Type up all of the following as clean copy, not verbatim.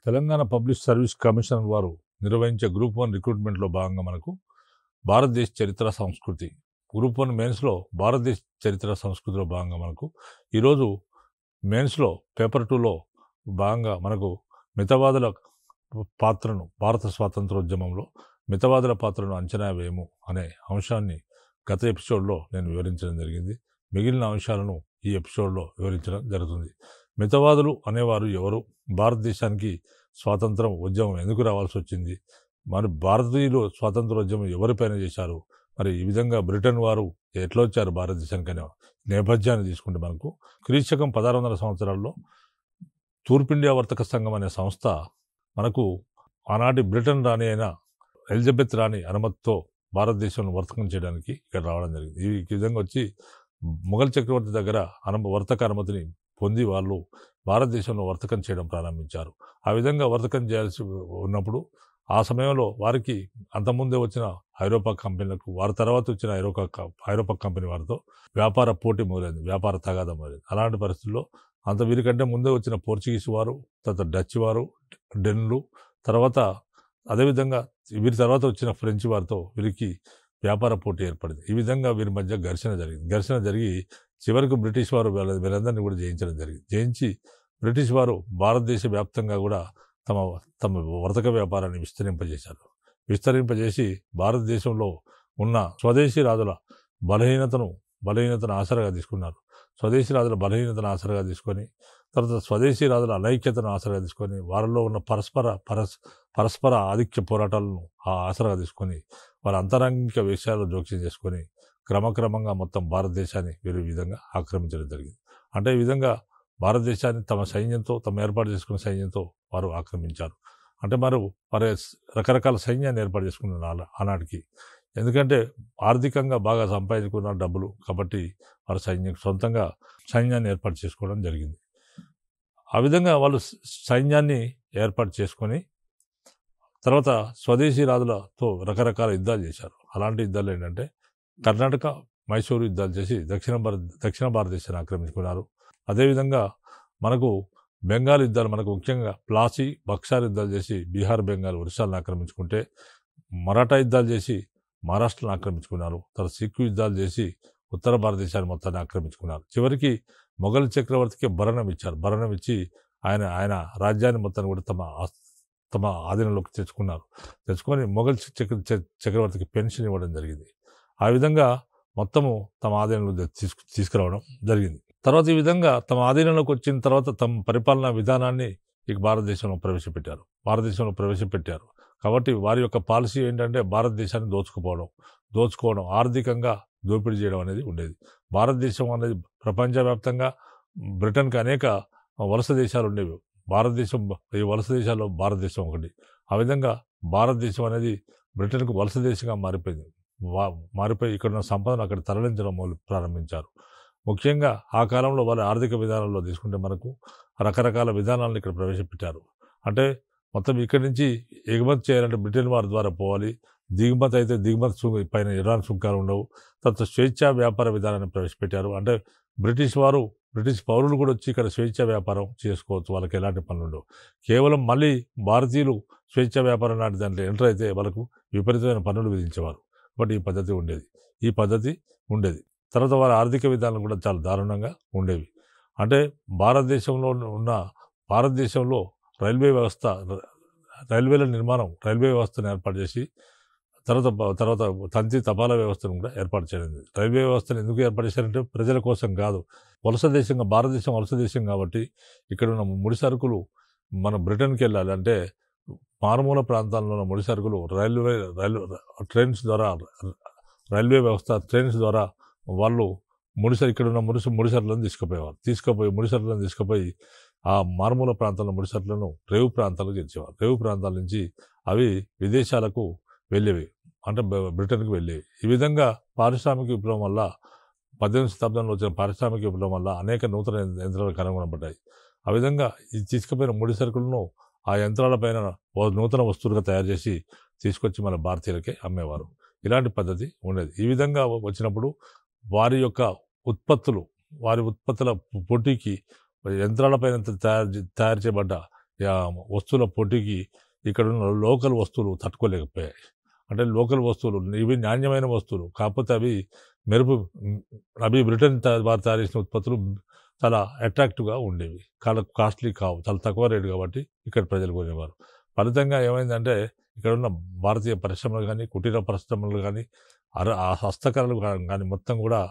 Telangana public service commission వారు నిర్వహించే group 1 రిక్రూట్మెంట్లో భాగంగా మనకు భారతదేశ చరిత్ర సంస్కృతి గ్రూప్ 1 మెయిన్స్లో భారతదేశ చరిత్ర సంస్కృతిలో భాగంగా మనకు ఈరోజు మెయిన్స్లో పేపర్ 2లో భాగంగా మనకు మితవాదుల పాత్రను భారత స్వాతంత్రోద్యమంలో మితవాదుల పాత్రను అంచనా వేయము అనే అంశాన్ని గత ఎపిసోడ్లో నేను వివరించడం జరిగింది. మిగిలిన అంశాలను ఈ ఎపిసోడ్లో వివరించడం జరుగుతుంది. మితవాదులు అనేవారు ఎవరు? భారతదేశానికి స్వాతంత్రం ఉద్యమం ఎందుకు రావాల్సి వచ్చింది? మరి భారతీయులు స్వాతంత్రోద్యమం ఎవరిపైన చేశారు? మరి ఈ విధంగా బ్రిటన్ వారు ఎట్లా వచ్చారు భారతదేశానికి అనే నేపథ్యాన్ని తీసుకుంటే మనకు క్రీశకం 1600 సంవత్సరాల్లో తూర్పిండియా వర్తక సంఘం అనే సంస్థ మనకు ఆనాటి బ్రిటన్ రాణి అయిన ఎలిజబెత్ రాణి అనుమతితో భారతదేశంలో వర్తకం చేయడానికి ఇక్కడ రావడం జరిగింది. ఈ విధంగా వచ్చి మొఘల్ చక్రవర్తి దగ్గర వర్తక అనుమతిని పొంది వాళ్ళు భారతదేశంలో వర్తకం చేయడం ప్రారంభించారు. ఆ విధంగా వర్తకం చేయాల్సి ఉన్నప్పుడు ఆ సమయంలో వారికి అంతకుముందే వచ్చిన ఐరోపా కంపెనీలకు వారి తర్వాత వచ్చిన ఐరోపా కంపెనీ వారితో వ్యాపార పోటీ మొదలైంది, వ్యాపార తగాదా మొదలైంది. అలాంటి పరిస్థితుల్లో వీరికంటే ముందే వచ్చిన పోర్చుగీస్ వారు, తర్వాత డచ్ వారు, డెన్లు, తర్వాత అదేవిధంగా వీరి తర్వాత వచ్చిన ఫ్రెంచ్ వారితో వీరికి వ్యాపార పోటీ ఏర్పడింది. ఈ విధంగా వీరి మధ్య ఘర్షణ జరిగి చివరికి బ్రిటిష్ వారు వీరందరినీ కూడా జయించడం జరిగింది. జయించి బ్రిటిష్ వారు భారతదేశ వ్యాప్తంగా కూడా తమ వర్తక వ్యాపారాన్ని విస్తరింపజేసి భారతదేశంలో ఉన్న స్వదేశీ రాజుల బలహీనతను ఆసరాగా తీసుకున్నారు. స్వదేశీ రాజుల బలహీనతను ఆసరాగా తీసుకొని తర్వాత స్వదేశీ రాజుల అనైక్యతను ఆసరాగా తీసుకొని వారిలో ఉన్న పరస్పర ఆధిక్య పోరాటాలను ఆసరాగా తీసుకొని వారి అంతరంగిక విషయాల్లో జోక్యం చేసుకొని క్రమక్రమంగా మొత్తం భారతదేశాన్ని వీరి విధంగా ఆక్రమించడం జరిగింది. అంటే ఈ విధంగా భారతదేశాన్ని తమ ఏర్పాటు చేసుకున్న సైన్యంతో వారు ఆక్రమించారు. అంటే వారి రకరకాల సైన్యాన్ని ఏర్పాటు చేసుకున్నారు ఆనాటికి. ఎందుకంటే ఆర్థికంగా బాగా సంపాదించుకున్న డబ్బులు కాబట్టి వారు సొంతంగా సైన్యాన్ని ఏర్పాటు చేసుకోవడం జరిగింది. ఆ విధంగా వాళ్ళు సైన్యాన్ని ఏర్పాటు చేసుకొని తర్వాత స్వదేశీ రాజులతో రకరకాల యుద్ధాలు చేశారు. అలాంటి యుద్ధాలు ఏంటంటే కర్ణాటక, మైసూరు యుద్ధాలు చేసి దక్షిణ భారతదేశాన్ని ఆక్రమించుకున్నారు. అదేవిధంగా మనకు బెంగాల్ యుద్ధాలు, మనకు ముఖ్యంగా ప్లాసీ, బక్సార్ యుద్ధాలు చేసి బీహార్, బెంగాల్, ఒరిస్సాలను ఆక్రమించుకుంటే మరాఠా యుద్ధాలు చేసి మహారాష్ట్రను ఆక్రమించుకున్నారు. తర్వాత సిక్కు యుద్ధాలు చేసి ఉత్తర భారతదేశాన్ని మొత్తాన్ని ఆక్రమించుకున్నారు. చివరికి మొఘల్ చక్రవర్తికి భరణం ఇచ్చి ఆయన రాజ్యాన్ని మొత్తాన్ని కూడా తమ ఆధీనంలోకి తెచ్చుకొని మొఘల్ చక్రవర్తికి పెన్షన్ ఇవ్వడం జరిగింది. ఆ విధంగా మొత్తము తమ ఆధీనంలో తీసుకురావడం జరిగింది. తర్వాత ఈ విధంగా తమ ఆధీనంలోకి వచ్చిన తర్వాత తమ పరిపాలనా విధానాన్ని ఈ భారతదేశంలో ప్రవేశపెట్టారు. కాబట్టి వారి యొక్క పాలసీ ఏంటంటే భారతదేశాన్ని దోచుకోవడం, ఆర్థికంగా దోపిడీ చేయడం అనేది ఉండేది. భారతదేశం అనేది ప్రపంచవ్యాప్తంగా బ్రిటన్కి అనేక వలస దేశాలు ఉండేవి. ఈ వలస దేశాల్లో భారతదేశం ఒకటి. ఆ విధంగా భారతదేశం అనేది బ్రిటన్కు వలస దేశంగా మారిపోయి ఇక్కడ ఉన్న సంపదను అక్కడ తరలించడం ప్రారంభించారు. ముఖ్యంగా ఆ కాలంలో వాళ్ళ ఆర్థిక విధానాల్లో తీసుకుంటే మనకు రకరకాల విధానాలను ఇక్కడ ప్రవేశపెట్టారు. అంటే మొత్తం ఇక్కడి నుంచి ఎగుమతి చేయాలంటే బ్రిటన్ వారి ద్వారా పోవాలి, దిగుమతి అయితే దిగుమతి పైన ఇరాన్ సుంకాలు ఉండవు. తర్వాత స్వేచ్ఛా వ్యాపార విధానాన్ని ప్రవేశపెట్టారు. అంటే బ్రిటిష్ పౌరులు కూడా వచ్చి ఇక్కడ స్వేచ్ఛా వ్యాపారం చేసుకోవచ్చు, వాళ్ళకి ఎలాంటి పనులు ఉండవు. కేవలం మళ్ళీ భారతీయులు స్వేచ్ఛా వ్యాపారం లాంటి దాంట్లో ఎంటర్ అయితే వాళ్ళకు విపరీతమైన పన్నులు విధించేవారు. బట్ ఈ పద్ధతి ఉండేది. తర్వాత వారి ఆర్థిక విధానం కూడా చాలా దారుణంగా ఉండేవి. అంటే భారతదేశంలో రైల్వేల నిర్మాణం, రైల్వే వ్యవస్థను ఏర్పాటు చేసి తర్వాత తంతి తపాలా వ్యవస్థను కూడా ఏర్పాటు చేయడం. రైల్వే వ్యవస్థను ఎందుకు ఏర్పాటు చేశారంటే ప్రజల కోసం కాదు, భారతదేశం వలస దేశం కాబట్టి ఇక్కడ ఉన్న ముడి సరుకులు మన బ్రిటన్కి వెళ్ళాలి అంటే మారుమూల ప్రాంతాల్లో ఉన్న ముడి సరుకులు రైల్వే వ్యవస్థ ట్రైన్స్ ద్వారా వాళ్ళు ఇక్కడ ఉన్న ముడి సరుకులను తీసుకుపోయి ఆ మారుమూల ప్రాంతాల్లో ముడి సరుకులను రేవు ప్రాంతాలకు తెచ్చేవారు. రేవు ప్రాంతాల నుంచి అవి విదేశాలకు వెళ్ళేవి, అంటే బ్రిటన్కి వెళ్ళేవి. ఈ విధంగా పారిశ్రామిక విప్లవం వల్ల 18వ శతాబ్దంలో వచ్చిన పారిశ్రామిక విప్లవం వల్ల అనేక నూతన యంత్రాలు కనుగొనబడ్డాయి. ఆ విధంగా ఈ తీసుకుపోయిన ముడి సరుకులను ఆ యంత్రాలపైన నూతన వస్తువులుగా తయారు చేసి తీసుకొచ్చి మన భారతీయులకే అమ్మేవారు. ఇలాంటి పద్ధతి ఉండేది. ఈ విధంగా వచ్చినప్పుడు వారి ఉత్పత్తుల పోటీకి యంత్రాలపైన తయారు చేయబడ్డ వస్తువుల పోటీకి ఇక్కడున్న లోకల్ వస్తువులు తట్టుకోలేకపోయాయి. అంటే లోకల్ వస్తువులు ఇవి నాణ్యమైన వస్తువులు, కాకపోతే మెరుపు అవి బ్రిటన్ వారు తయారు చేసిన ఉత్పత్తులు చాలా అట్రాక్టివ్గా ఉండేవి, కాస్ట్లీ కావు, చాలా తక్కువ రేటు కాబట్టి ఇక్కడ ప్రజలు కొనేవారు. ఫలితంగా ఏమైందంటే ఇక్కడున్న భారతీయ పరిశ్రమలు కానీ, కుటీర పరిశ్రమలు కానీ, ఆ హస్తకళలు కానీ మొత్తం కూడా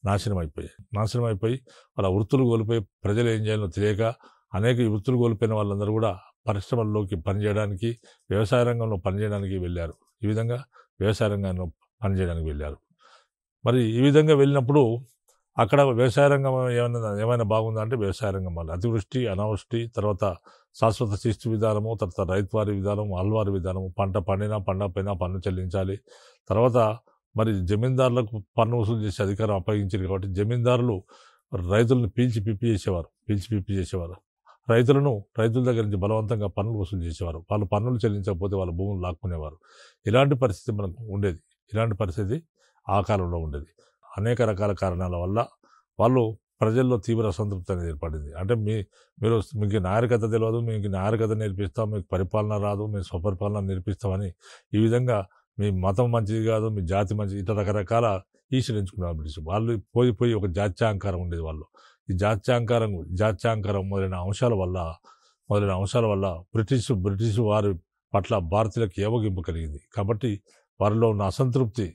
నాశనం అయిపోయి వాళ్ళ వృత్తులు కోల్పోయి ప్రజలు ఏం చేయాలో తెలియక అనేక వృత్తులు కోల్పోయిన వాళ్ళందరూ కూడా పరిశ్రమల్లోకి పనిచేయడానికి, వ్యవసాయ రంగంలో పనిచేయడానికి వెళ్ళారు. ఈ విధంగా వ్యవసాయ రంగంలో పనిచేయడానికి వెళ్ళారు. మరి ఈ విధంగా వెళ్ళినప్పుడు అక్కడ వ్యవసాయ రంగం ఏమైనా బాగుందా అంటే వ్యవసాయ రంగం వల్ల అతివృష్టి, అనావృష్టి, తర్వాత శాశ్వత శిస్తు విధానము, తర్వాత రైతువారి విధానం, ఆల్వారి విధానము, పంట పండినా పండకపోయినా పన్ను చెల్లించాలి. తర్వాత మరి జమీందారులకు పన్ను వసూలు చేసే అధికారం అప్పగించారు కాబట్టి జమీందారులు రైతులను పీల్చి పిప్పి చేసేవారు. రైతుల దగ్గర నుంచి బలవంతంగా పన్నులు వసూలు చేసేవారు. వాళ్ళు పన్నులు చెల్లించకపోతే వాళ్ళ భూములు లాక్కునేవారు. ఇలాంటి పరిస్థితి మనకు ఉండేది. ఇలాంటి పరిస్థితి ఆ కాలంలో ఉండేది. అనేక రకాల కారణాల వల్ల వాళ్ళు ప్రజల్లో తీవ్ర అసంతృప్తి అనేది ఏర్పడింది. అంటే మీకు నాగరికత తెలియదు, మీకు నాగరికత నేర్పిస్తాం, మీకు పరిపాలన రాదు, మేము స్వపరిపాలన నేర్పిస్తామని ఈ విధంగా మీ మతం మంచిది కాదు, మీ జాతి మంచిది, ఇట్లా రకరకాల ఈశ్వరించుకున్నారు బ్రిటిష్ వాళ్ళు. పోయి ఒక జాత్యాంకారం ఉండేది వాళ్ళు. ఈ జాత్యాంకారం మొదలైన అంశాల వల్ల బ్రిటిష్ వారి పట్ల భారతీయులకు ఏవగింపు కలిగింది. కాబట్టి వారిలో ఉన్న అసంతృప్తి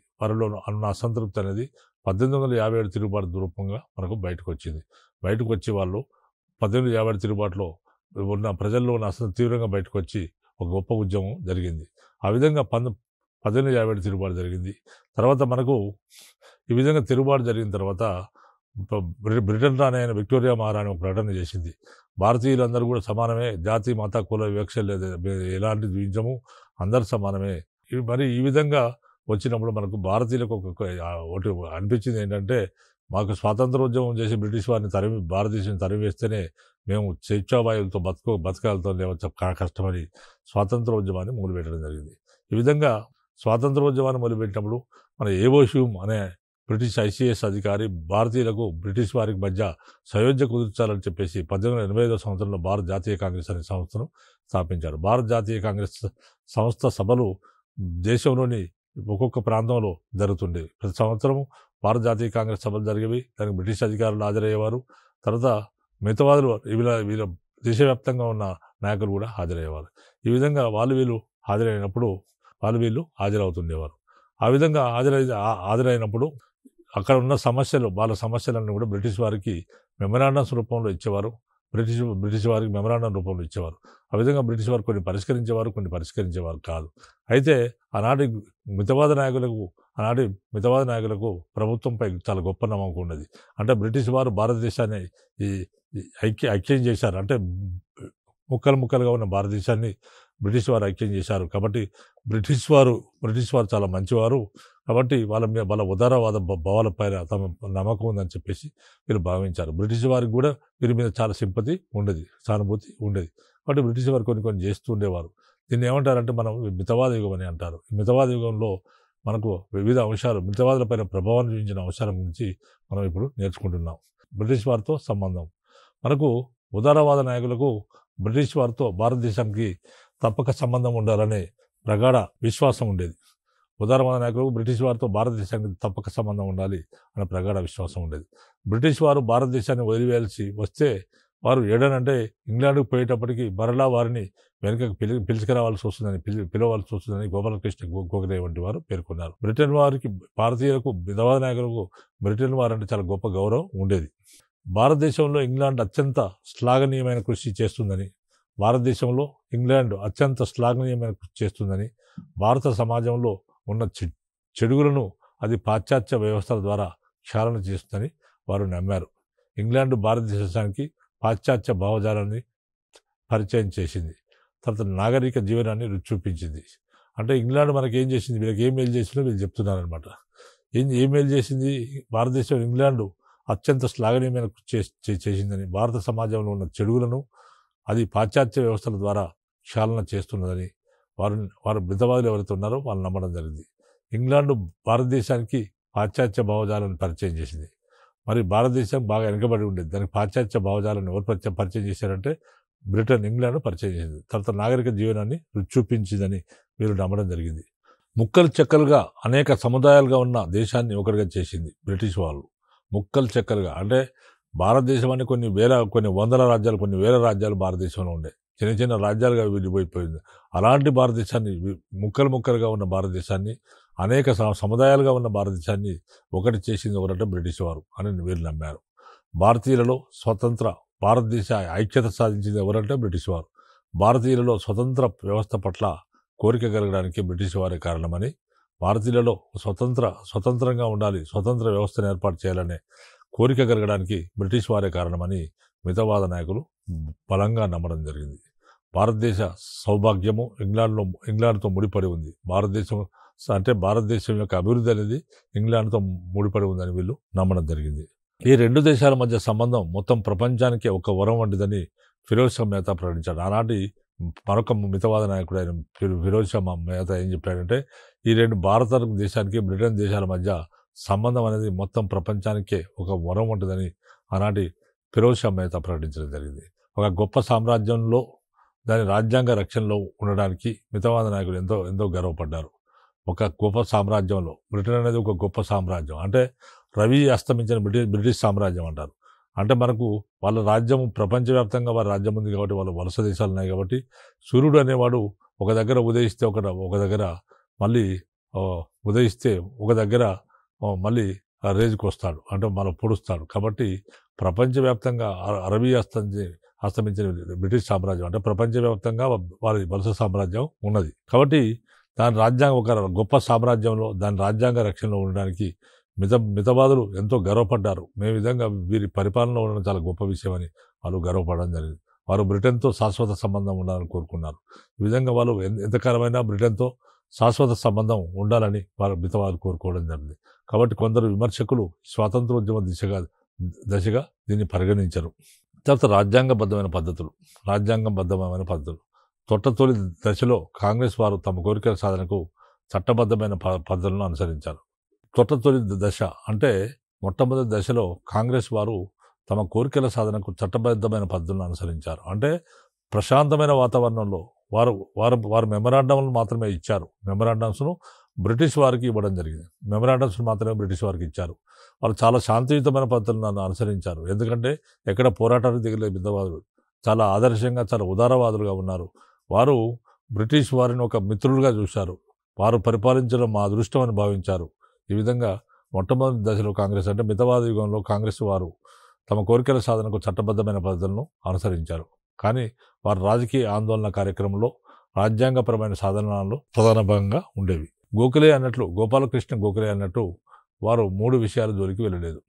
అనేది 1857 తిరుగుబాటు రూపంగా మనకు బయటకు వచ్చి వాళ్ళు 1857 తిరుగుబాటులో ఉన్న ప్రజల్లో ఉన్న తీవ్రంగా బయటకు వచ్చి ఒక గొప్ప ఉద్యమం జరిగింది. ఆ విధంగా 1857 తిరుగుబాటు జరిగింది. తర్వాత మనకు ఈ విధంగా తిరుగుబాటు జరిగిన తర్వాత బ్రిటన్ రాణి అయిన విక్టోరియా మహారాణి ఒక ప్రకటన చేసింది. భారతీయులందరూ కూడా సమానమే, జాతి మత కుల వివక్ష లేదు, ఎలాంటి ద్విజము, అందరు సమానమే. మరి ఈ విధంగా వచ్చినప్పుడు మనకు భారతీయులకు ఒకటి అనిపించింది ఏంటంటే, మాకు స్వాతంత్రోద్యమం చేసి బ్రిటిష్ వారిని భారతదేశాన్ని తరిమివేస్తేనే మేము స్వేచ్ఛావాయువులతో బతకాలతో లేవచ్చు కష్టమని స్వాతంత్రోద్యమాన్ని మొదలుపెట్టడం జరిగింది. ఈ విధంగా స్వాతంత్రోద్యమాన్ని మొదలుపెట్టినప్పుడు మన ఏవోషూమ్ అనే బ్రిటిష్ ICS అధికారి భారతీయులకు బ్రిటిష్ వారికి మధ్య సయోధ్య కుదుర్చాలని చెప్పేసి 1885 సంవత్సరంలో భారత జాతీయ కాంగ్రెస్ అనే సంస్థను స్థాపించారు. భారత జాతీయ కాంగ్రెస్ సంస్థ సభలు దేశంలోని ఒక్కొక్క ప్రాంతంలో జరుగుతుండేవి. ప్రతి సంవత్సరం భారత జాతీయ కాంగ్రెస్ సభలు జరిగేవి. దానికి బ్రిటిష్ అధికారులు హాజరయ్యేవారు. తర్వాత మిగతావాదులు వీళ్ళ దేశవ్యాప్తంగా ఉన్న నాయకులు కూడా హాజరయ్యేవారు. ఈ విధంగా వీళ్ళు హాజరైనప్పుడు వీళ్ళు హాజరవుతుండేవారు. ఆ విధంగా హాజరైనప్పుడు అక్కడ ఉన్న వాళ్ళ సమస్యలన్నీ కూడా బ్రిటిష్ వారికి మెమరాండమ్స్ రూపంలో ఇచ్చేవారు. బ్రిటిష్ వారికి మెమరాండం రూపంలో ఇచ్చేవారు. ఆ విధంగా బ్రిటిష్ వారు కొన్ని పరిష్కరించేవారు కాదు. అయితే ఆనాటి మితవాద నాయకులకు ప్రభుత్వంపై చాలా గొప్ప నమ్మకం ఉన్నది. అంటే బ్రిటిష్ వారు భారతదేశాన్ని ఐక్యం చేశారు. అంటే ముక్కలుగా ఉన్న భారతదేశాన్ని బ్రిటిష్ వారు ఐక్యం చేశారు. కాబట్టి బ్రిటిష్ వారు చాలా మంచివారు. కాబట్టి వాళ్ళ ఉదారవాద భావాలపైన తమ నమ్మకం ఉందని చెప్పేసి వీళ్ళు భావించారు. బ్రిటిష్ వారికి కూడా వీరి మీద చాలా సానుభూతి ఉండేది. కాబట్టి బ్రిటిష్ వారు కొన్ని చేస్తూ ఉండేవారు. దీన్ని ఏమంటారంటే మనం మితవాద యుగం అని అంటారు. ఈ మితవాద యుగంలో మనకు వివిధ అంశాలు, మితవాదులపైన ప్రభావం చూపించిన అంశాల గురించి మనం ఇప్పుడు నేర్చుకుంటున్నాం. బ్రిటిష్ వారితో సంబంధం, మనకు ఉదారవాద నాయకులకు బ్రిటిష్ వారితో భారతదేశానికి తప్పక సంబంధం ఉండాలనే ప్రగాఢ విశ్వాసం ఉండేది. ఉదారవాద నాయకులకు బ్రిటిష్ వారితో భారతదేశానికి తప్పక సంబంధం ఉండాలి అనే ప్రగాఢ విశ్వాసం ఉండేది. బ్రిటిష్ వారు భారతదేశాన్ని వదిలివేయాల్సి వస్తే వారు ఏడనంటే ఇంగ్లాండ్కు పోయేటప్పటికి మరలా వారిని వెనుకకు పిలుచుకురావాల్సి వస్తుందని గోపాలకృష్ణ గోఖలే వంటి వారు పేర్కొన్నారు. బ్రిటన్ వారికి భారతీయులకు మితవాద నాయకులకు బ్రిటన్ వారంటే చాలా గొప్ప గౌరవం ఉండేది. భారతదేశంలో ఇంగ్లాండ్ అత్యంత శ్లాఘనీయమైన కృషి చేస్తుందని, భారత సమాజంలో ఉన్న చెడుగులను అది పాశ్చాత్య వ్యవస్థల ద్వారా క్షాళన చేస్తుందని వారు నమ్మారు. ఇంగ్లాండ్ భారతదేశానికి పాశ్చాత్య భావజాలాన్ని పరిచయం చేసింది. తర్వాత నాగరిక జీవనాన్ని రుచి చూపించింది. అంటే ఇంగ్లాండ్ మనకి ఏం చేసింది, వీళ్ళకి ఏం మేలు చేసిందో వీళ్ళు చెప్తున్నారనమాట. ఏం మేలు చేసింది భారతదేశం, ఇంగ్లాండ్ అత్యంత శ్లాఘనీయమైన చేసిందని, భారత సమాజంలో ఉన్న చెడుగులను అది పాశ్చాత్య వ్యవస్థల ద్వారా క్షాళన చేస్తున్నదని వారు మితవాదులు ఎవరైతే ఉన్నారో వాళ్ళు నమ్మడం జరిగింది. ఇంగ్లాండ్ భారతదేశానికి పాశ్చాత్య భావజాలను పరిచయం చేసింది. మరి భారతదేశం బాగా వెనుకబడి ఉండేది. దానికి పాశ్చాత్య భావజాలను ఎవరు పరిచయం చేశారంటే బ్రిటన్, ఇంగ్లాండ్ పరిచయం చేసింది. తర్వాత నాగరిక జీవనాన్ని రుచి చూపించిందని వీరు నమ్మడం జరిగింది. ముక్కలు చెక్కలుగా అనేక సముదాయాలుగా ఉన్న దేశాన్ని ఒకటిగా చేసింది బ్రిటిష్ వాళ్ళు. ముక్కలు చెక్కలుగా అంటే భారతదేశం అని కొన్ని వందల రాజ్యాలు, కొన్ని వేల రాజ్యాలు భారతదేశంలో ఉండే. చిన్న చిన్న రాజ్యాలుగా విడిపోయిపోయింది. అలాంటి భారతదేశాన్ని ముక్కలు ముక్కలుగా ఉన్న భారతదేశాన్ని, అనేక సముదాయాలుగా ఉన్న భారతదేశాన్ని ఒకటి చేసింది ఎవరంటే బ్రిటిష్ వారు అని వీరు నమ్మారు. భారతీయులలో స్వతంత్ర భారతదేశ ఐక్యత సాధించింది ఎవరంటే బ్రిటిష్ వారు. భారతీయులలో స్వతంత్ర వ్యవస్థ పట్ల కోరిక కలగడానికి బ్రిటిష్ వారే కారణమని, భారతీయులలో స్వతంత్రంగా ఉండాలి, స్వతంత్ర వ్యవస్థను ఏర్పాటు చేయాలనే కోరిక కలగడానికి బ్రిటిష్ వారే కారణమని మితవాద నాయకులు బలంగా నమ్మడం జరిగింది. భారతదేశ సౌభాగ్యము ఇంగ్లాండ్తో ముడిపడి ఉంది. భారతదేశం యొక్క అభివృద్ధి అనేది ఇంగ్లాండ్తో ముడిపడి ఉందని వీళ్ళు నమ్మడం జరిగింది. ఈ రెండు దేశాల మధ్య సంబంధం మొత్తం ప్రపంచానికి ఒక వరం వంటిదని ఫిరోజ్ షా మెహతా ప్రకటించాడు. ఆనాటి మరొక మితవాద నాయకుడు అయిన ఫిరోజ్ షా మెహతా ఏం చెప్పాడంటే, ఈ రెండు భారతదేశానికి బ్రిటన్ దేశాల మధ్య సంబంధం అనేది మొత్తం ప్రపంచానికే ఒక వరం వంటిదని ఆనాటి ఫిరోజ్ షా మెహతా ప్రకటించడం జరిగింది. ఒక గొప్ప సామ్రాజ్యంలో దాని రాజ్యాంగ రక్షణలో ఉండడానికి మితవాద నాయకులు ఎంతో గర్వపడ్డారు. ఒక గొప్ప సామ్రాజ్యంలో బ్రిటన్ అనేది ఒక గొప్ప సామ్రాజ్యం, అంటే రవి అస్తమించిన బ్రిటిష్ సామ్రాజ్యం అంటారు. అంటే మనకు వాళ్ళ రాజ్యం ప్రపంచవ్యాప్తంగా వారి రాజ్యం ఉంది కాబట్టి, వాళ్ళ వలస దేశాలు ఉన్నాయి కాబట్టి, సూర్యుడు అనేవాడు ఒక దగ్గర ఉదయిస్తే ఒక దగ్గర మళ్ళీ ఉదయిస్తే ఒక దగ్గర మళ్ళీ రేజుకు వస్తాడు, అంటే మనం పొడుస్తాడు. కాబట్టి ప్రపంచవ్యాప్తంగా అరబీ అస్తమించిన బ్రిటిష్ సామ్రాజ్యం అంటే ప్రపంచవ్యాప్తంగా వారి వలస సామ్రాజ్యం ఉన్నది. కాబట్టి దాని రాజ్యాంగం ఒక గొప్ప సామ్రాజ్యంలో దాని రాజ్యాంగ రక్షణలో ఉండడానికి మితవాదులు ఎంతో గర్వపడ్డారు. మే విధంగా వీరి పరిపాలనలో ఉండడం చాలా గొప్ప విషయం అని వాళ్ళు గర్వపడడం జరిగింది. వారు బ్రిటన్తో శాశ్వత సంబంధం ఉండాలని కోరుకున్నారు. ఈ విధంగా వాళ్ళు ఎంతకాలమైనా బ్రిటన్తో శాశ్వత సంబంధం ఉండాలని వారు మితవాదులు కోరుకోవడం జరిగింది. కాబట్టి కొందరు విమర్శకులు స్వాతంత్రోద్యమ దశగా దీన్ని పరిగణించరు. తర్వాత రాజ్యాంగబద్ధమైన పద్ధతులు తొలి దశలో కాంగ్రెస్ వారు తమ కోరికల సాధనకు చట్టబద్ధమైన పద్ధతులను అనుసరించారు. తొలి దశ అంటే మొట్టమొదటి దశలో కాంగ్రెస్ వారు తమ కోరికల సాధనకు చట్టబద్ధమైన పద్ధతులను అనుసరించారు. అంటే ప్రశాంతమైన వాతావరణంలో వారు మెమరాండంలు మాత్రమే ఇచ్చారు. మెమరాండమ్స్ను బ్రిటిష్ వారికి ఇవ్వడం జరిగింది. మెమరాండమ్స్ మాత్రమే బ్రిటిష్ వారికి ఇచ్చారు. వాళ్ళు చాలా శాంతియుతమైన పద్ధతులను అనుసరించారు. ఎందుకంటే ఎక్కడ పోరాటానికి దిగలేదు మితవాదులు. చాలా ఆదర్శంగా, చాలా ఉదారవాదులుగా ఉన్నారు. వారు బ్రిటిష్ వారిని ఒక మిత్రులుగా చూశారు. వారు పరిపాలించడం మా అదృష్టం అని భావించారు. ఈ విధంగా మొట్టమొదటి దశలో కాంగ్రెస్ అంటే మితవాద యుగంలో కాంగ్రెస్ వారు తమ కోరికల సాధనకు చట్టబద్ధమైన పద్ధతులను అనుసరించారు. కానీ వారి రాజకీయ ఆందోళన కార్యక్రమంలో రాజ్యాంగపరమైన సాధనాలు ప్రధాన భాగంగా ఉండేవి. గోపాలకృష్ణ గోఖలే అన్నట్టు వారు 3 విషయాల జోలికి వెళ్ళలేదు.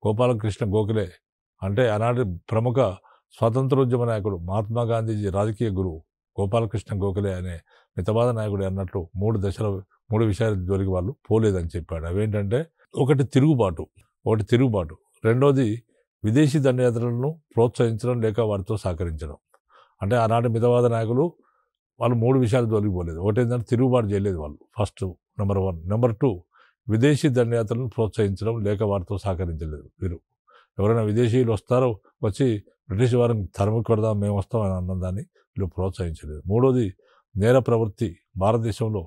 గోపాలకృష్ణ గోఖలే అంటే ఆనాటి ప్రముఖ స్వాతంత్రోద్యమ నాయకుడు మహాత్మా గాంధీజీ రాజకీయ గురువు గోపాలకృష్ణ గోఖలే అనే మితవాద నాయకుడు అన్నట్లు 3 విషయాల జోలికి వాళ్ళు పోలేదని చెప్పాడు. అవేంటంటే ఒకటి తిరుగుబాటు, రెండోది విదేశీ దండయాత్రలను ప్రోత్సహించడం లేక వారితో సహకరించడం. అంటే ఆనాటి మితవాద నాయకులు వాళ్ళు 3 విషయాలు జోలికి పోలేదు. ఒకటి ఏంటంటే తిరుగుబాటు చేయలేదు వాళ్ళు, ఫస్ట్ నెంబర్ 1. నెంబర్ 2 విదేశీ దండయాత్రలను ప్రోత్సహించడం లేక వారితో సహకరించలేదు. వీరు ఎవరైనా విదేశీయులు వచ్చి బ్రిటిష్ వారిని తరిమి కొడదాం మేము వస్తాం అని అన్నదాన్ని వీళ్ళు ప్రోత్సహించలేదు. మూడోది నేర ప్రవృత్తి, భారతదేశంలో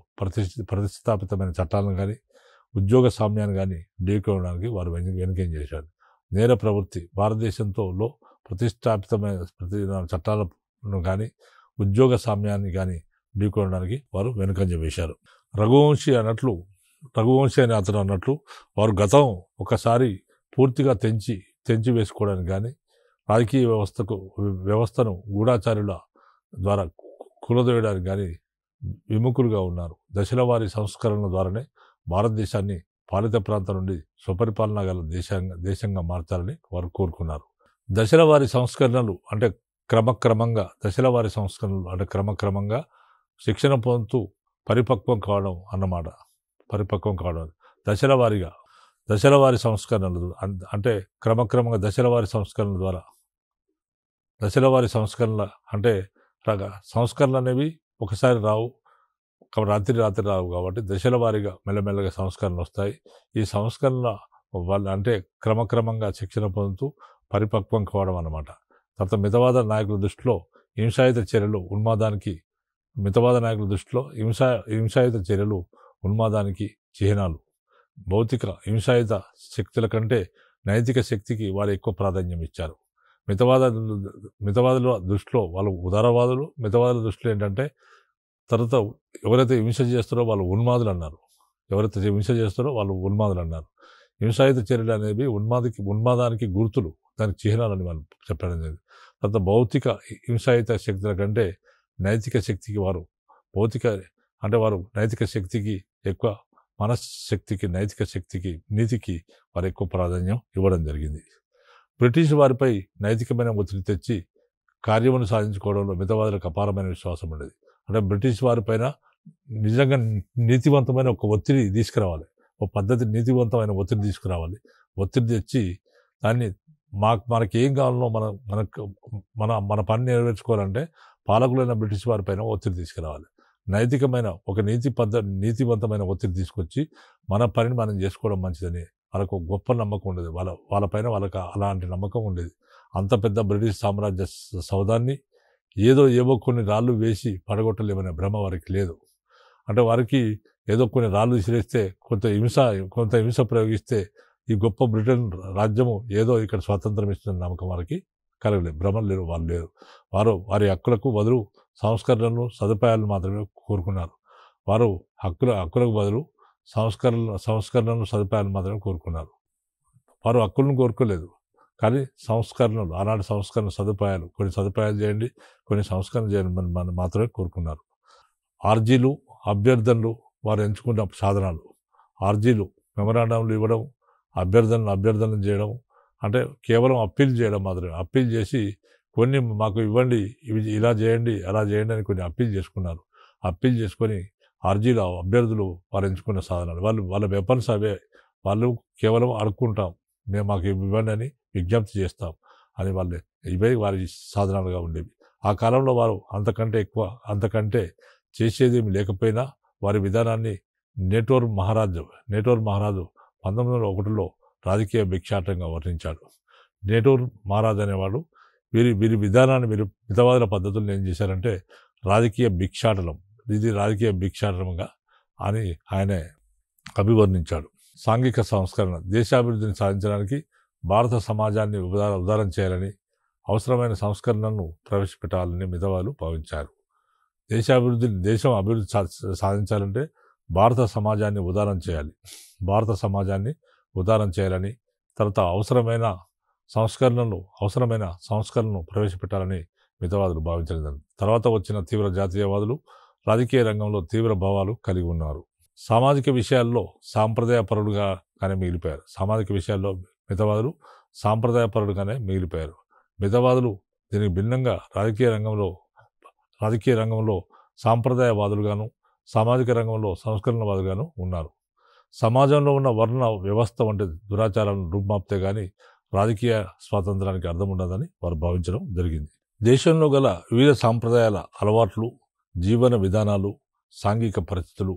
ప్రతిష్టాపితమైన చట్టాలను కానీ ఉద్యోగ సామ్యాన్ని కానీ ఢీకొనడానికి వారు వెనుకేం చేశారు. నేర ప్రవృత్తి భారతదేశంలో ప్రతిష్టాపితమైన చట్టాలను కానీ ఉద్యోగ సామ్యాన్ని కానీ ఢీకొనడానికి వారు వెనుకంజ వేశారు. రఘువంశీ అనే అతను అన్నట్లు వారు గతం ఒకసారి పూర్తిగా తెంచి వేసుకోవడానికి కానీ రాజకీయ వ్యవస్థను గూఢాచార్యుల ద్వారా కూలదోయడానికి కానీ విముఖులుగా ఉన్నారు. దశల వారి సంస్కరణల ద్వారానే భారతదేశాన్ని పాలిత ప్రాంతం నుండి స్వపరిపాలన గల దేశంగా మార్చాలని వారు కోరుకున్నారు. దశల వారి సంస్కరణలు అంటే క్రమక్రమంగా శిక్షణ పొందుతూ పరిపక్వం కావడం అన్నమాట. దశల వారి సంస్కరణలు అంటే క్రమక్రమంగా దశల వారి సంస్కరణల అంటే సంస్కరణలు అనేవి ఒకసారి రావు, రాత్రి రావు. కాబట్టి దశల వారీగా మెల్లమెల్లగా సంస్కరణలు వస్తాయి. ఈ సంస్కరణ అంటే క్రమక్రమంగా శిక్షణ పొందుతూ పరిపక్వం కావడం అన్నమాట. తర్వాత మితవాద నాయకుల దృష్టిలో హింసాయుత చర్యలు ఉన్మాదానికి హింసాయుత చర్యలు ఉన్మాదానికి చిహ్నాలు. భౌతిక హింసాయుత శక్తుల కంటే నైతిక శక్తికి వారు ఎక్కువ ప్రాధాన్యం ఇచ్చారు. మితవాదుల దృష్టిలో వాళ్ళు ఉదారవాదులు, మితవాదుల దృష్టిలో ఏంటంటే తర్వాత ఎవరైతే హింస చేస్తారో వాళ్ళు ఉన్మాదులు అన్నారు. హింసాయుత చర్యలు అనేవి ఉన్మాదానికి గుర్తులు, దానికి చిహ్నాలని వాళ్ళు చెప్పడం జరిగింది. తర్వాత భౌతిక హింసాయుత శక్తుల కంటే నైతిక శక్తికి వారు నైతిక శక్తికి ఎక్కువ, మనశ్శక్తికి, నైతిక శక్తికి, నీతికి వారు ఎక్కువ ప్రాధాన్యం ఇవ్వడం జరిగింది. బ్రిటిష్ వారిపై నైతికమైన ఒత్తిడి తెచ్చి కార్యమును సాధించుకోవడంలో మితవాదులకు అపారమైన విశ్వాసం ఉండేది. అంటే బ్రిటిష్ వారిపైన నిజంగా నీతివంతమైన ఒక ఒత్తిడి తీసుకురావాలి, ఒక పద్ధతి నీతివంతమైన ఒత్తిడి తీసుకురావాలి. ఒత్తిడి తెచ్చి దాన్ని మనకి ఏం కావాలో మన పని నెరవేర్చుకోవాలంటే పాలకులైన బ్రిటిష్ వారిపైన ఒత్తిడి తీసుకురావాలి. నైతికమైన ఒక నీతివంతమైన ఒత్తిడి తీసుకొచ్చి మన పనిని మనం చేసుకోవడం మంచిదని వాళ్ళకు గొప్ప నమ్మకం ఉండేది. వాళ్ళపైన వాళ్ళకి అలాంటి నమ్మకం ఉండేది. అంత పెద్ద బ్రిటిష్ సామ్రాజ్య సౌధాన్ని ఏవో కొన్ని రాళ్ళు వేసి పడగొట్టలేమనే భ్రమ వారికి లేదు. అంటే వారికి ఏదో కొన్ని రాళ్ళు విసిరేస్తే కొంత హింస ప్రయోగిస్తే ఈ గొప్ప బ్రిటన్ రాజ్యము ఏదో ఇక్కడ స్వాతంత్రం ఇస్తున్న నమ్మకం వారికి కలగలేదు. భ్రమలు లేరు, వాళ్ళు లేరు. వారి హక్కులకు బదులు సంస్కరణలు, సదుపాయాలు మాత్రమే కోరుకున్నారు. వారు హక్కులకు బదులు సంస్కరణలు, సదుపాయాలు మాత్రమే కోరుకున్నారు. వారు హక్కులను కోరుకోలేదు, కానీ సంస్కరణలు, ఆనాటి సంస్కరణ సదుపాయాలు, కొన్ని సదుపాయాలు చేయండి, కొన్ని సంస్కరణ చేయండి మాత్రమే కోరుకున్నారు. ఆర్జీలు, అభ్యర్థనలు వారు ఎంచుకున్న సాధనాలు. ఆర్జీలు మెమరాండంలు ఇవ్వడం, అభ్యర్థనలు చేయడం, అంటే కేవలం అప్పీల్ చేయడం మాత్రమే. అప్పీల్ చేసి కొన్ని మాకు ఇవ్వండి, ఇవి ఇలా చేయండి, అలా చేయండి అని కొన్ని అప్పీల్ చేసుకున్నారు. అప్పీల్ చేసుకొని ఆర్జీలు, అభ్యర్థులు వారు ఎంచుకున్న సాధనాలు. వాళ్ళ వెపన్స్ అవే. వాళ్ళు కేవలం అడుక్కుంటాం, మాకు ఇవ్వండి అని విజ్ఞప్తి చేస్తాం అని ఇవే వారి సాధనాలుగా ఉండేవి. ఆ కాలంలో వారు అంతకంటే చేసేదేమి లేకపోయినా వారి విధానాన్ని నేటోర్ మహారాజు 1901లో రాజకీయ భిక్షాటంగా వర్ణించాడు. నేటోర్ మహారాజు అనేవాడు వీరి విధానాన్ని, మితవాదుల పద్ధతులను ఏం చేశారంటే రాజకీయ భిక్షాటనంగా అని ఆయన అభివర్ణించాడు. సాంఘిక సంస్కరణ. దేశాభివృద్ధిని సాధించడానికి భారత సమాజాన్ని ఉదారం చేయాలని, అవసరమైన సంస్కరణలను ప్రవేశపెట్టాలని మితవాదులు భావించారు. దేశం అభివృద్ధి సాధించాలంటే భారత సమాజాన్ని ఉదారం చేయాలని, తర్వాత అవసరమైన సంస్కరణను ప్రవేశపెట్టాలని మితవాదులు భావించలేదు. తర్వాత వచ్చిన తీవ్ర జాతీయవాదులు రాజకీయ రంగంలో తీవ్ర భావాలు కలిగి ఉన్నారు. సామాజిక విషయాల్లో సాంప్రదాయపరుడుగానే మిగిలిపోయారు. మితవాదులు మితవాదులు దీనికి భిన్నంగా రాజకీయ రంగంలో సాంప్రదాయవాదులుగాను, సామాజిక రంగంలో సంస్కరణవాదులుగాను ఉన్నారు. సమాజంలో ఉన్న వర్ణ వ్యవస్థ వంటి దురాచారాలను రూపుమాపితే గానీ రాజకీయ స్వాతంత్రానికి అర్థం ఉండదని వారు భావించడం జరిగింది. దేశంలో గల వివిధ సాంప్రదాయాల అలవాట్లు, జీవన విధానాలు, సాంఘిక పరిస్థితులు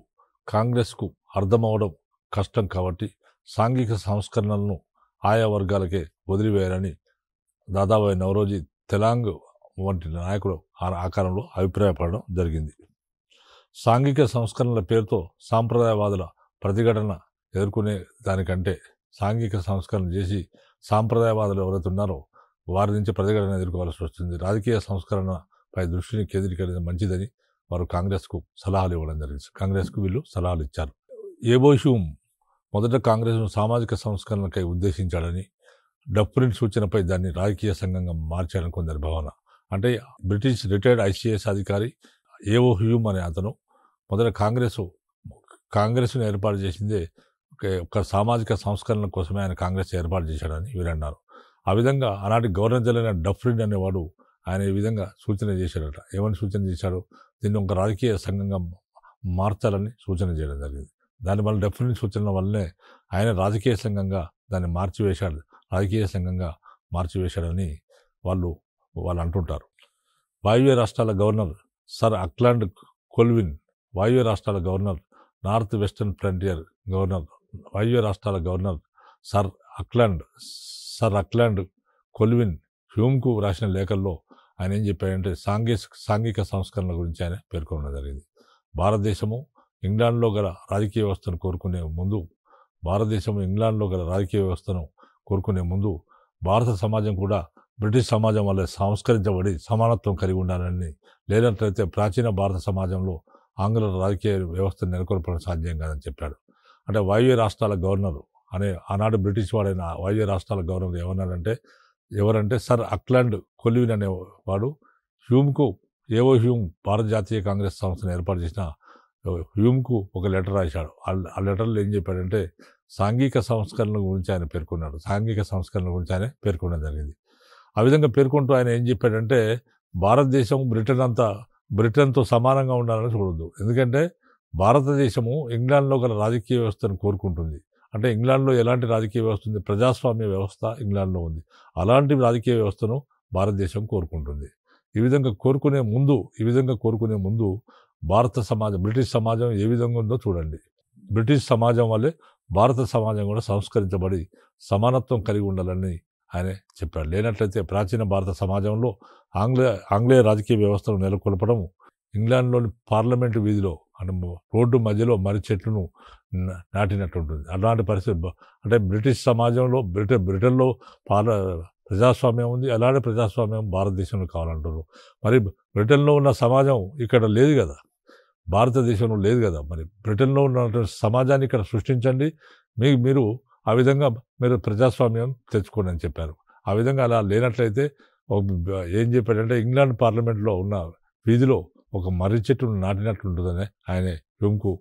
కాంగ్రెస్కు అర్థమవడం కష్టం కాబట్టి సాంఘిక సంస్కరణలను ఆయా వర్గాలకే వదిలివేయాలని దాదాబాయి నౌరోజీ, తెలాంగ్ వంటి నాయకులు ఆ కాలంలో అభిప్రాయపడడం జరిగింది. సాంఘిక సంస్కరణల పేరుతో సాంప్రదాయవాదుల ప్రతిఘటన ఎదుర్కొనే దానికంటే సాంఘిక సంస్కరణ చేసి సాంప్రదాయవాదులు ఎవరైతే ఉన్నారో వారి నుంచి ప్రతిఘటన ఎదుర్కోవాల్సి వస్తుంది. రాజకీయ సంస్కరణపై దృష్టిని కేంద్రీకరించడం మంచిదని వారు కాంగ్రెస్కు సలహాలు ఇవ్వడం జరిగింది. కాంగ్రెస్కు వీళ్ళు సలహాలు ఇచ్చారు. ఏబో హ్యూమ్ మొదట కాంగ్రెస్ను సామాజిక సంస్కరణకై ఉద్దేశించాడని, డఫ్రిన్ సూచనపై దాన్ని రాజకీయ సంఘంగా మార్చాలని కొందరి భావన. అంటే బ్రిటిష్ రిటైర్డ్ ఐసీఎస్ అధికారి ఏవో హ్యూమ్ అనే అతను మొదట కాంగ్రెస్ను ఏర్పాటు చేసిందే ఒక సామాజిక సంస్కరణ కోసమే ఆయన కాంగ్రెస్ ఏర్పాటు చేశాడని వీరన్నారు. ఆ విధంగా ఆనాటి గవర్నర్ జనరల్ అయిన డఫ్రిన్ అనేవాడు ఆయన ఈ విధంగా సూచన చేశాడట. ఏమని సూచన చేశాడు? దీన్ని ఒక రాజకీయ సంఘంగా మార్చాలని సూచన చేయడం జరిగింది. దానివల్ల డఫ్రిన్ సూచనల వల్లనే ఆయన రాజకీయ సంఘంగా మార్చివేశాడని వాళ్ళు అంటుంటారు. వాయువ్య రాష్ట్రాల గవర్నర్ సర్ అక్లాండ్ కొల్విన్, వాయువ్య రాష్ట్రాల governor, north western frontier governor, వాయువ్య రాష్ట్రాల గవర్నర్ సర్ అక్లాండ్ కొల్విన్ హ్యూమ్కు రాసిన లేఖల్లో ఆయన ఏం చెప్పాడంటే సాంఘిక సంస్కరణల గురించి ఆయన పేర్కొనడం జరిగింది. భారతదేశము ఇంగ్లాండ్లో గల రాజకీయ వ్యవస్థను కోరుకునే ముందు భారత సమాజం కూడా బ్రిటిష్ సమాజం వల్ల సంస్కరించబడి సమానత్వం కలిగి ఉండాలని, లేనట్లయితే ప్రాచీన భారత సమాజంలో ఆంగ్ల రాజకీయ వ్యవస్థను నెలకొల్పడం సాధ్యం కాదని చెప్పాడు. అంటే వాయువ్య రాష్ట్రాల గవర్నరు అనే ఆనాడు బ్రిటిష్ వాడైన వాయువ్య రాష్ట్రాల గవర్నర్ ఎవరంటే సర్ అక్లాండ్ కొలివిన్ అనేవాడు హ్యూమ్ భారత జాతీయ కాంగ్రెస్ సంస్థను ఏర్పాటు చేసిన హ్యూమ్కు ఒక లెటర్ రాశాడు. ఆ లెటర్లో ఏం చెప్పాడంటే సాంఘిక సంస్కరణల గురించి ఆయన పేర్కొనడం జరిగింది. ఆ విధంగా పేర్కొంటూ ఆయన ఏం చెప్పాడంటే భారతదేశం బ్రిటన్తో సమానంగా ఉండాలని చూడొద్దు. ఎందుకంటే భారతదేశము ఇంగ్లాండ్లో గల రాజకీయ వ్యవస్థను కోరుకుంటుంది. అంటే ఇంగ్లాండ్లో ఎలాంటి రాజకీయ వ్యవస్థ ఉంది? ప్రజాస్వామ్య వ్యవస్థ ఇంగ్లాండ్లో ఉంది. అలాంటి రాజకీయ వ్యవస్థను భారతదేశం కోరుకుంటుంది. ఈ విధంగా కోరుకునే ముందు బ్రిటిష్ సమాజం ఏ విధంగా ఉందో చూడండి. బ్రిటిష్ సమాజం వల్లే భారత సమాజం కూడా సంస్కరించబడి సమానత్వం కలిగి ఉండాలని ఆయన చెప్పాడు. లేనట్లయితే ప్రాచీన భారత సమాజంలో ఆంగ్లేయ రాజకీయ వ్యవస్థను నెలకొల్పడం ఇంగ్లాండ్లోని పార్లమెంటు వీధిలో అంటే రోడ్డు మధ్యలో మర్రి చెట్లను నాటినట్టు ఉంటుంది. అలాంటి పరిస్థితి అంటే బ్రిటిష్ సమాజంలో బ్రిటన్లో ప్రజాస్వామ్యం ఉంది. అలాంటి ప్రజాస్వామ్యం భారతదేశంలో కావాలంటారు. మరి బ్రిటన్లో ఉన్న సమాజం ఇక్కడ లేదు కదా, భారతదేశంలో లేదు కదా. మరి బ్రిటన్లో ఉన్న సమాజాన్ని ఇక్కడ సృష్టించండి, మీరు ఆ విధంగా మీరు ప్రజాస్వామ్యం తెచ్చుకోండి అని చెప్పారు. ఆ విధంగా అలా లేనట్లయితే ఏం చెప్పాడంటే ఇంగ్లాండ్ పార్లమెంట్లో ఉన్న వీధిలో ఒక మర్రి చెట్టును నాటినట్టుంటుందని ఆయన హ్యూమ్కు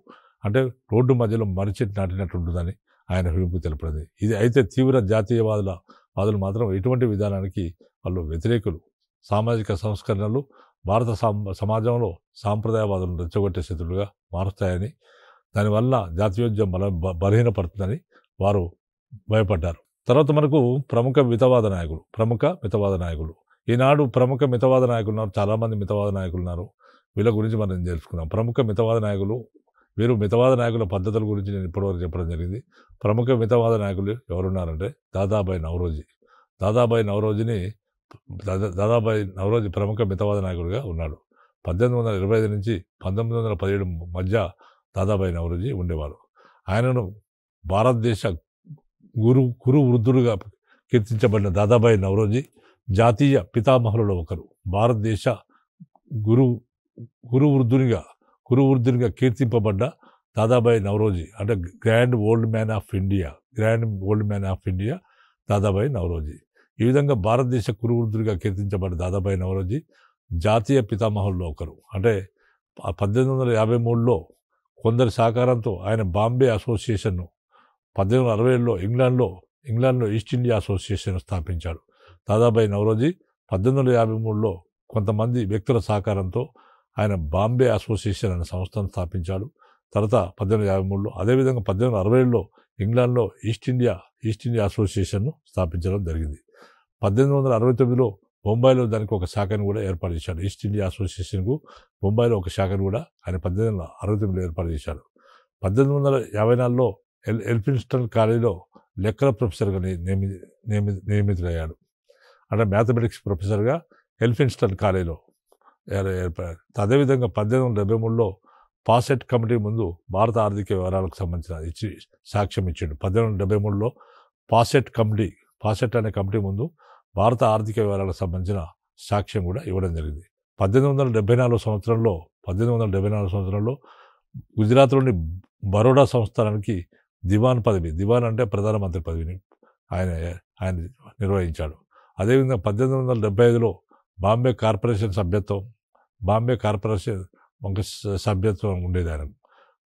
అంటే రోడ్డు మధ్యలో మర్రి చెట్టు నాటినట్టుంటుందని ఆయన హ్యూమ్కు తెలపడింది. ఇది అయితే తీవ్ర జాతీయవాదులు మాత్రం ఇటువంటి విధానానికి వాళ్ళు వ్యతిరేకులు. సామాజిక సంస్కరణలు భారత సమాజంలో సాంప్రదాయవాదులను రెచ్చగొట్టే శత్రులుగా మారుస్తాయని, దానివల్ల జాతీయోద్యమం బలహీనపడుతుందని వారు భయపడ్డారు. తర్వాత మనకు ప్రముఖ మితవాద నాయకులు ఈనాడు ప్రముఖ మితవాద నాయకులు ఉన్నారు. చాలామంది మితవాద నాయకులు ఉన్నారు. వీళ్ళ గురించి మనం తెలుసుకున్నాం. ప్రముఖ మితవాద నాయకులు మితవాద నాయకుల పద్ధతుల గురించి నేను ఇప్పటివరకు చెప్పడం జరిగింది. ప్రముఖ మితవాద నాయకులు ఎవరున్నారంటే దాదాబాయి నౌరోజీ ప్రముఖ మితవాద నాయకుడిగా ఉన్నాడు. 1825 నుంచి 1917 మధ్య దాదాబాయి నౌరోజీ ఉండేవారు. ఆయనను భారతదేశ గురు వృద్ధుడుగా కీర్తించబడిన దాదాబాయి నౌరోజీ జాతీయ పితామహులలో ఒకరు. భారతదేశ గురు వృద్ధునిగా కీర్తింపబడ్డ దాదాబాయి నౌరోజీ అంటే grand old man of India Dadabhai Naoroji. ఈ విధంగా భారతదేశ గురు వృద్ధుడిగా కీర్తించబడ్డ దాదాబాయి నౌరోజీ జాతీయ పితామహుల్లో ఒకరు. అంటే 1853లో కొందరి సహకారంతో ఆయన బాంబే అసోసియేషన్ను, 1860లో ఇంగ్లాండ్లో ఈస్ట్ ఇండియా అసోసియేషన్ స్థాపించాడు. దాదాబాయి నౌరోజీ 1853లో కొంతమంది వ్యక్తుల సహకారంతో ఆయన బాంబే అసోసియేషన్ అనే సంస్థను స్థాపించాడు. తర్వాత 1853లో అదేవిధంగా 1860లో ఇంగ్లాండ్లో ఈస్ట్ ఇండియా అసోసియేషన్ను స్థాపించడం జరిగింది. 1869లో బొంబాయిలో దానికి ఒక శాఖను కూడా ఏర్పాటు చేశాడు. ఈస్ట్ ఇండియా అసోసియేషన్కు బొంబాయిలో ఒక శాఖను కూడా ఆయన 1869లో ఏర్పాటు చేశాడు. 1854లో ఎల్ఫిన్స్టన్ కాలేజీలో లెక్కల ప్రొఫెసర్గా నియమితులయ్యాడు. అంటే మ్యాథమెటిక్స్ ప్రొఫెసర్గా ఎల్ఫిన్స్టన్ కాలేజీలో ఏర్పడారు. అదేవిధంగా 1873లో పాసెట్ కమిటీ ముందు భారత ఆర్థిక వివరాలకు సంబంధించిన సాక్ష్యం ఇచ్చాడు. 1873లో పాసెట్ అనే కమిటీ ముందు భారత ఆర్థిక వివరాలకు సంబంధించిన సాక్ష్యం కూడా ఇవ్వడం జరిగింది. 1874 సంవత్సరంలో గుజరాత్లోని బరోడా సంస్థానానికి దివాన్ అంటే ప్రధానమంత్రి పదవిని ఆయన నిర్వహించాడు. అదేవిధంగా 1875లో బాంబే కార్పొరేషన్ సభ్యత్వం ఉండేది ఆయనకు.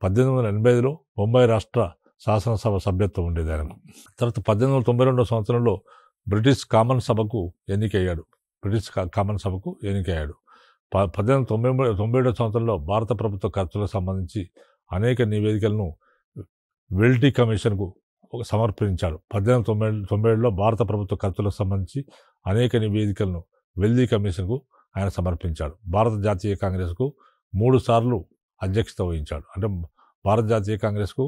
1885లో బొంబాయి రాష్ట్ర శాసనసభ సభ్యత్వం ఉండేది ఆయనకు. తర్వాత 1892 సంవత్సరంలో బ్రిటిష్ కామన్ సభకు ఎన్నికయ్యాడు. 1897 సంవత్సరంలో భారత ప్రభుత్వ ఖర్చులకు సంబంధించి అనేక నివేదికలను వెల్టీ కమిషన్కు సమర్పించాడు. 1897లో భారత ప్రభుత్వ ఖర్చులకు సంబంధించి అనేక నివేదికలను వెల్టీ కమిషన్కు ఆయన సమర్పించాడు. భారత జాతీయ కాంగ్రెస్కు 3 సార్లు అధ్యక్షత వహించాడు. అంటే భారత జాతీయ కాంగ్రెస్కు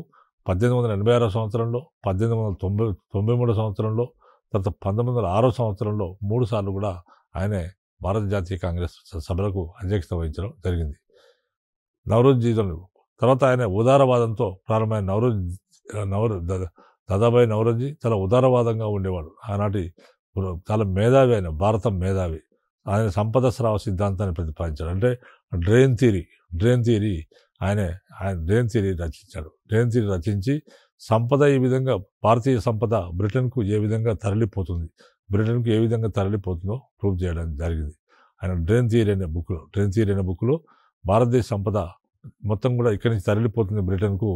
1886 సంవత్సరంలో, 1893 సంవత్సరంలో, తర్వాత 1906 సంవత్సరంలో 3 సార్లు కూడా ఆయనే భారత జాతీయ కాంగ్రెస్ సభలకు అధ్యక్షత వహించడం జరిగింది. నవరోజ్ జీవితంలో తర్వాత ఆయన ఉదారవాదంతో ప్రారంభమైన దాదాబాయి నవరోజీ చాలా ఉదారవాదంగా ఉండేవాడు. ఆనాటి చాలా మేధావి, ఆయన భారత మేధావి. ఆయన సంపద స్రావ సిద్ధాంతాన్ని ప్రతిపాదించాడు. అంటే డ్రైన్ థియరీ ఆయన డ్రైన్ థియరీ రచించాడు. డ్రైన్ థియరీ రచించి సంపద ఈ విధంగా, భారతీయ సంపద బ్రిటన్కు ఏ విధంగా తరలిపోతుందో ప్రూవ్ చేయడం జరిగింది. ఆయన డ్రైన్ థియరీ అనే బుక్లో భారతదేశ సంపద మొత్తం కూడా ఇక్కడి నుంచి తరలిపోతుంది బ్రిటన్కు.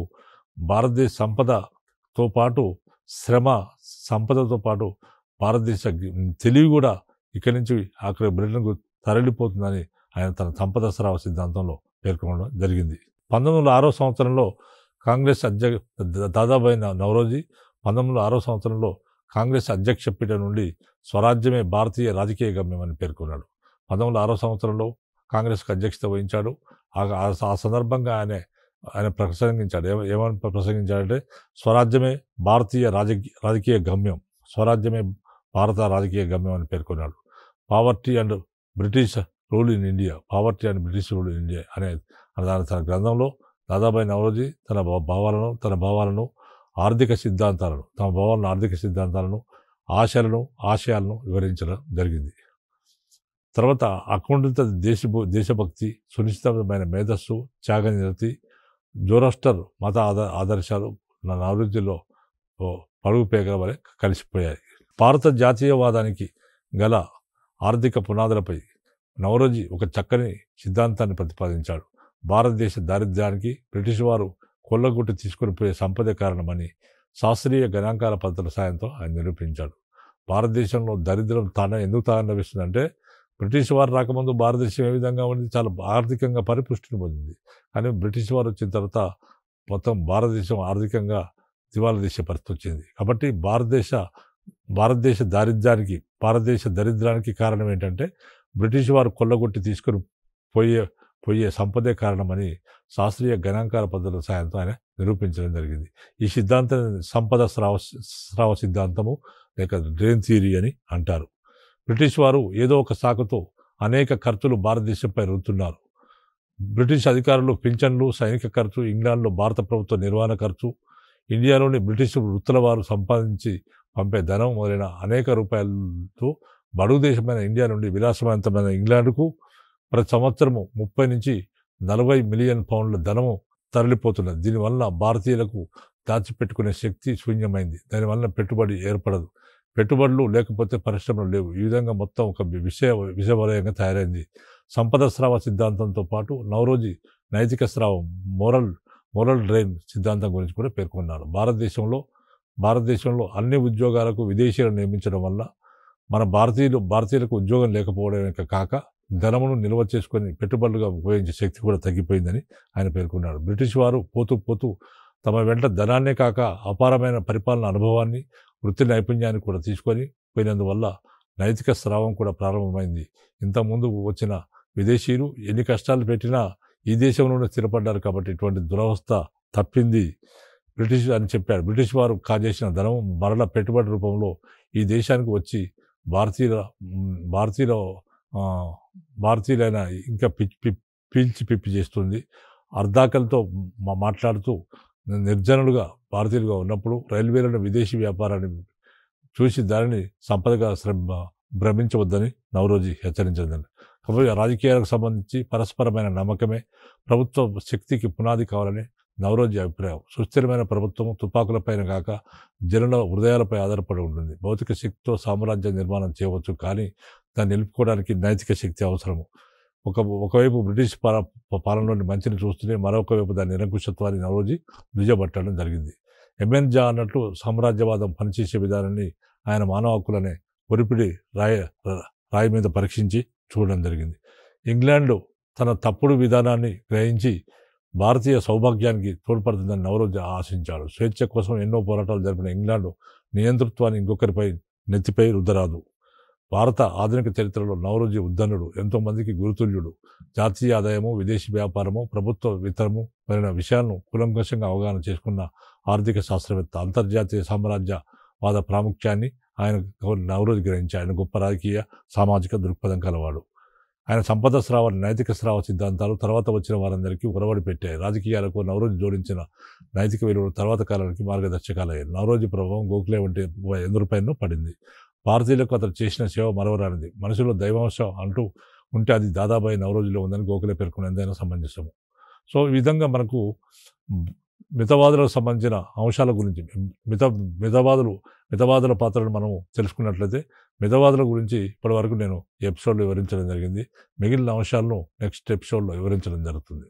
భారతదేశ సంపదతో పాటు సంపదతో పాటు భారతదేశ తెలివి కూడా ఇక్కడి నుంచి అక్కడ బ్రిటన్కు తరలిపోతుందని ఆయన తన సంపద స్రావ సిద్ధాంతంలో పేర్కొనడం జరిగింది. 1906 సంవత్సరంలో కాంగ్రెస్ దాదాబాయి నవరోజీ 1906 సంవత్సరంలో కాంగ్రెస్ అధ్యక్ష పీఠం నుండి స్వరాజ్యమే భారతీయ రాజకీయ గమ్యం అని పేర్కొన్నాడు. 1906 సంవత్సరంలో కాంగ్రెస్కు అధ్యక్షత వహించాడు. ఆ సందర్భంగా ఆయన ప్రసంగించాడు. ఏమని ప్రసంగించాడంటే స్వరాజ్యమే భారతీయ రాజకీయ గమ్యం, స్వరాజ్యమే భారత రాజకీయ గమ్యం అని పేర్కొన్నాడు. Poverty and British rule in India అనే తన గ్రంథంలో దాదాబాయి నవరోజీ తన భావాలను ఆర్థిక సిద్ధాంతాలను ఆశయాలను వివరించడం జరిగింది. తర్వాత అకుంఠిత దేశభక్తి, సునిశ్చితమైన మేధస్సు, త్యాగనిరతి, జోరాస్టర్ మత ఆదర్శాలు నా అభివృద్ధిలో పడుగుపేగల వలె కలిసిపోయాయి. భారత జాతీయవాదానికి గల ఆర్థిక పునాదులపై నవరోజీ ఒక చక్కని సిద్ధాంతాన్ని ప్రతిపాదించాడు. భారతదేశ దారిద్ర్యానికి బ్రిటిష్ వారు కొల్లగొట్టి తీసుకుని పోయే సంపద కారణమని శాస్త్రీయ గణాంకాల పద్ధతుల సాయంతో ఆయన నిరూపించాడు. భారతదేశంలో దరిద్రం ఎందుకు తాండవిస్తుందంటే బ్రిటిష్ వారు రాకముందు భారతదేశం ఏ విధంగా ఉంది, చాలా ఆర్థికంగా పరిపుష్టిని పొందింది. కానీ బ్రిటిష్ వారు వచ్చిన తర్వాత మొత్తం భారతదేశం ఆర్థికంగా దివాలా తీసే పరిస్థితి వచ్చింది. కాబట్టి భారతదేశ దరిద్రానికి కారణం ఏంటంటే బ్రిటిష్ వారు కొల్లగొట్టి తీసుకుని పోయే సంపదే కారణమని శాస్త్రీయ గణాంకాల పద్ధతుల సాయంతో ఆయన నిరూపించడం జరిగింది. ఈ సిద్ధాంతం సంపద స్రావ సిద్ధాంతము లేక డ్రైన్ థియరీ అని అంటారు. బ్రిటిష్ వారు ఏదో ఒక సాకుతో అనేక ఖర్చులు భారతదేశంపై రుద్దుతున్నారు. బ్రిటిష్ అధికారులు పింఛన్లు, సైనిక ఖర్చు, ఇంగ్లాండ్లో భారత ప్రభుత్వ నిర్వహణ ఖర్చు, ఇండియాలోని బ్రిటిష్ వృత్తుల వారు సంపాదించి పంపే ధనం మొదలైన అనేక రూపాయలతో బడుగు దేశమైన ఇండియా నుండి విలాసవంతమైన ఇంగ్లాండ్కు ప్రతి సంవత్సరము 30 నుంచి 40 మిలియన్ పౌండ్ల ధనము తరలిపోతున్నది. దీనివల్ల భారతీయులకు దాచిపెట్టుకునే శక్తి శూన్యమైంది. దానివల్ల పెట్టుబడి ఏర్పడదు, పెట్టుబడులు లేకపోతే పరిశ్రమలు లేవు. ఈ విధంగా మొత్తం ఒక విషవలయంగా తయారైంది. సంపద స్రావ సిద్ధాంతంతో పాటు నవరోజీ నైతిక స్రావం మోరల్ డ్రైన్ సిద్ధాంతం గురించి కూడా పేర్కొన్నారు. భారతదేశంలో అన్ని ఉద్యోగాలకు విదేశీయులను నియమించడం వల్ల మన భారతీయులకు ఉద్యోగం లేకపోవడమే కాక ధనమును నిల్వ చేసుకొని పెట్టుబడులుగా ఉపయోగించే శక్తి కూడా తగ్గిపోయిందని ఆయన పేర్కొన్నాడు. బ్రిటిష్ వారు పోతూ తమ వెంట ధనాన్నే కాక అపారమైన పరిపాలన అనుభవాన్ని, వృత్తి నైపుణ్యాన్ని కూడా తీసుకొని పోయినందువల్ల నైతిక స్రావం కూడా ప్రారంభమైంది. ఇంతకుముందు వచ్చిన విదేశీయులు ఎన్ని కష్టాలు పెట్టినా ఈ దేశంలోనే స్థిరపడ్డారు కాబట్టి ఇటువంటి దురవస్థ తప్పింది బ్రిటిష్ అని చెప్పాడు. బ్రిటిష్ వారు కాజేసిన ధనం మరల పెట్టుబడి రూపంలో ఈ దేశానికి వచ్చి భారతీయులైన ఇంకా పిప్పి చేస్తుంది. అర్ధాకలతో మాట్లాడుతూ నిర్జనులుగా భారతీయులుగా ఉన్నప్పుడు రైల్వేలను విదేశీ వ్యాపారాన్ని చూసి దానిని సంపదగా భ్రమించవద్దని నవరోజీ హెచ్చరించిందండి. కాబట్టి రాజకీయాలకు సంబంధించి పరస్పరమైన నమ్మకమే ప్రభుత్వ శక్తికి పునాది కావాలని నవరోజీ అభిప్రాయం. సుస్థిరమైన ప్రభుత్వం తుపాకులపైన కాక జనుల హృదయాలపై ఆధారపడి ఉంటుంది. భౌతిక శక్తితో సామ్రాజ్య నిర్మాణం చేయవచ్చు, కానీ దాన్ని నిలుపుకోవడానికి నైతిక శక్తి అవసరము. ఒకవైపు బ్రిటిష్ పాలనలోని మంచిని చూస్తూనే మరొక వైపు దాని నిరంకుశత్వాన్ని నవరోజీ దుయ్యబట్టడం జరిగింది. ఎంఎన్ జా అన్నట్లు సామ్రాజ్యవాదం పనిచేసే విధానాన్ని ఆయన మానవ హక్కులనే ఒరిపిడి రాయి మీద పరీక్షించి చూడడం జరిగింది. ఇంగ్లాండ్ తన తప్పుడు విధానాన్ని గ్రహించి భారతీయ సౌభాగ్యానికి తోడ్పడుతుందని నవరోజీ ఆశించాడు. స్వేచ్ఛ కోసం ఎన్నో పోరాటాలు జరిపిన ఇంగ్లాండ్ నియంతృత్వాన్ని ఇంకొకరిపై నెత్తిపై రుద్దరాదు. భారత ఆధునిక చరిత్రలో నవరోజీ ఉద్దనుడు, ఎంతోమందికి గురుతుల్యుడు. జాతీయ ఆదాయము, విదేశీ వ్యాపారము, ప్రభుత్వ వితరము మొదలైన విషయాలను కూలంకషంగా అవగాహన చేసుకున్న ఆర్థిక శాస్త్రవేత్త. అంతర్జాతీయ సామ్రాజ్యవాద ప్రాముఖ్యాన్ని ఆయన నవరోజు గ్రహించి ఆయన గొప్ప రాజకీయ సామాజిక దృక్పథం కలవాడు. ఆయన సంపద స్రావ నైతిక స్రావ సిద్ధాంతాలు తర్వాత వచ్చిన వారందరికీ ఉరవడి పెట్టాయి. రాజకీయాలకు నవరోజు జోడించిన నైతిక విలువలు తర్వాత కాలానికి మార్గదర్శకాలయ్యాయి. నవరోజు ప్రభావం గోఖలే వంటి ఎందరిపైనో పడింది. భారతీయులకు అతను చేసిన సేవ మరవరానిది. మనుషుల్లో దైవాంశం అంటూ ఉంటే అది దాదాబాయి నవరోజులో ఉందని గోఖలే పేర్కొనేందైనా సమంజసము. సో ఈ విధంగా మనకు మితవాదులకు సంబంధించిన అంశాల గురించి మితవాదుల పాత్రను మనం తెలుసుకున్నట్లయితే మితవాదుల గురించి ఇప్పటివరకు నేను ఈ ఎపిసోడ్లో వివరించడం జరిగింది. మిగిలిన అంశాలను నెక్స్ట్ ఎపిసోడ్లో వివరించడం జరుగుతుంది.